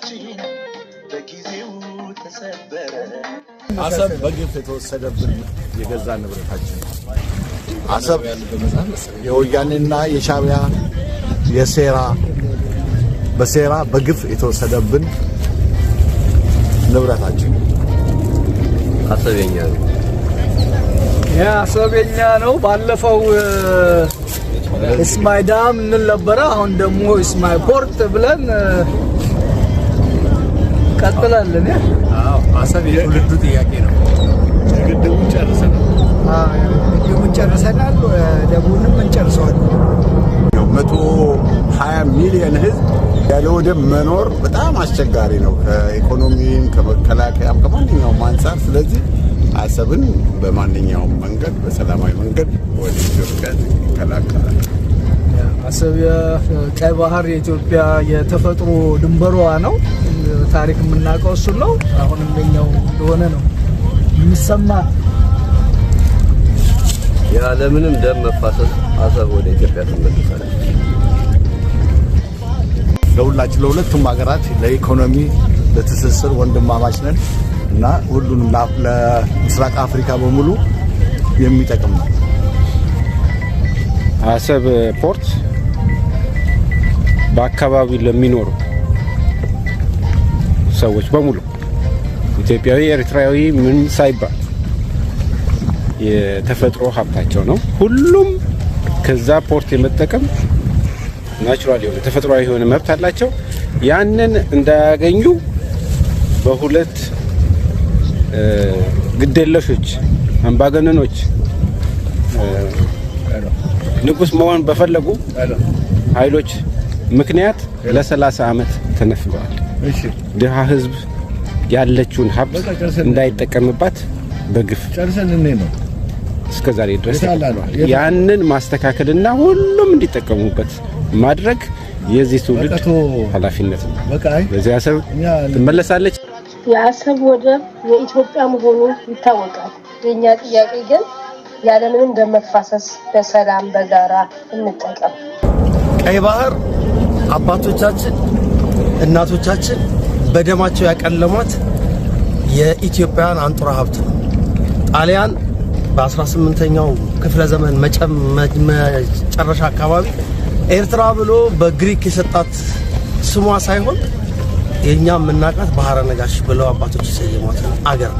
ልባችን በጊዜው ተሰበረ አሰብ በግፍ የተወሰደብን የገዛ ንብረታችን አሰብ የወያኔና የሻዕቢያ በሴራ በግፍ የተወሰደብን ንብረታችን አሰበኛ ነው አሰበኛ ነው ባለፈው እስማይ ዳም እንነበረ አሁን ደግሞ እስማይ ፖርት ብለን ቀጥላለን አሰብ የትውልዱ ጥያቄ ነው ግድቡን ጨርሰናል ደቡብንም እንጨርሰዋለን 120 ሚሊዮን ህዝብ ያለ ወደብ መኖር በጣም አስቸጋሪ ነው ከኢኮኖሚም ከመከላከያም ከማንኛውም አንፃር ስለዚህ አሰብን በማንኛውም መንገድ በሰላማዊ መንገድ ወደ ኢትዮጵያ ይከላከላል አሰብ የቀይ ባህር የኢትዮጵያ የተፈጥሮ ድንበሯ ነው ታሪክ የምናውቀው እሱ ነው አሁንም ለኛው እንደሆነ ነው የሚሰማ ያለምንም ደም መፋሰስ አሰብ ወደ ኢትዮጵያ ተመልሳለች ለሁለቱም ሀገራት ለኢኮኖሚ ለትስስር ወንድማማች ነን እና ሁሉንም ለምስራቅ አፍሪካ በሙሉ የሚጠቅም ነው አሰብ ፖርት በአካባቢው ለሚኖሩ ሰዎች በሙሉ ኢትዮጵያዊ ኤርትራዊ ምን ሳይባል የተፈጥሮ ሀብታቸው ነው ሁሉም ከዛ ፖርት የመጠቀም ናቹራል የሆነ ተፈጥሯዊ የሆነ መብት አላቸው ያንን እንዳያገኙ በሁለት ግዴለሾች አምባገነኖች ንጉስ መሆን በፈለጉ ኃይሎች ምክንያት ለ30 አመት ተነፍገዋል እሺ ደሃ ህዝብ ያለችውን ሀብት እንዳይጠቀምባት በግፍ ጨርሰን ነው እስከዛሬ ድረስ ያንን ማስተካከልና ሁሉም እንዲጠቀሙበት ማድረግ የዚህ ትውልድ ኃላፊነት ነው በዚህ አሰብ ተመለሳለች የአሰብ ወደብ የኢትዮጵያ መሆኑ ይታወቃል የኛ ጥያቄ ግን ያለምንም ደም መፋሰስ በሰላም በጋራ እንጠቀም ቀይ ባህር አባቶቻችን እናቶቻችን በደማቸው ያቀለሟት የኢትዮጵያን አንጡራ ሀብት ነው ጣሊያን በ18ኛው ክፍለ ዘመን መጨረሻ አካባቢ ኤርትራ ብሎ በግሪክ የሰጣት ስሟ ሳይሆን የኛ መናቃት ባህረ ነጋሽ ብለው አባቶች ሰየሟት አገር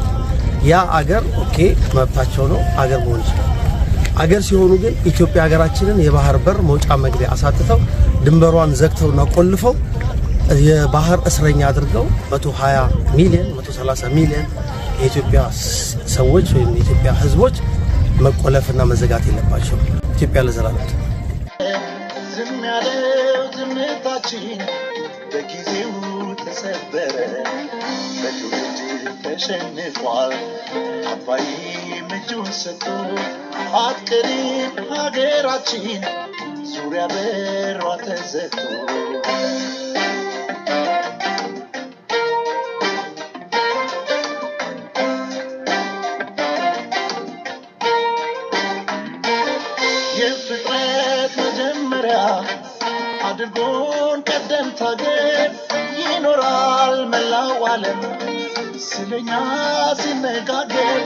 ያ አገር ኦኬ መብታቸው ነው አገር መሆን ይችላል አገር ሲሆኑ ግን ኢትዮጵያ ሀገራችንን የባህር በር መውጫ መግቢያ አሳጥተው ድንበሯን ዘግተውና ቆልፈው የባህር እስረኛ አድርገው 120 ሚሊዮን 130 ሚሊዮን የኢትዮጵያ ሰዎች ወይም የኢትዮጵያ ህዝቦች መቆለፍና መዘጋት የለባቸው ኢትዮጵያ ለዘላለም ዝም ያለው ዝምታችን በጊዜው ተሰበረ በትውልድ ተሸንፏል አባይ እጁን ሰጥቶ አትቀሪም ሀገራችን ዙሪያ በሯ ተዘግቶ የፍጥረት መጀመሪያ አድርጎን ቀደምት ሀገር ይኖራል መላው ዓለም ስለኛ ሲነጋገር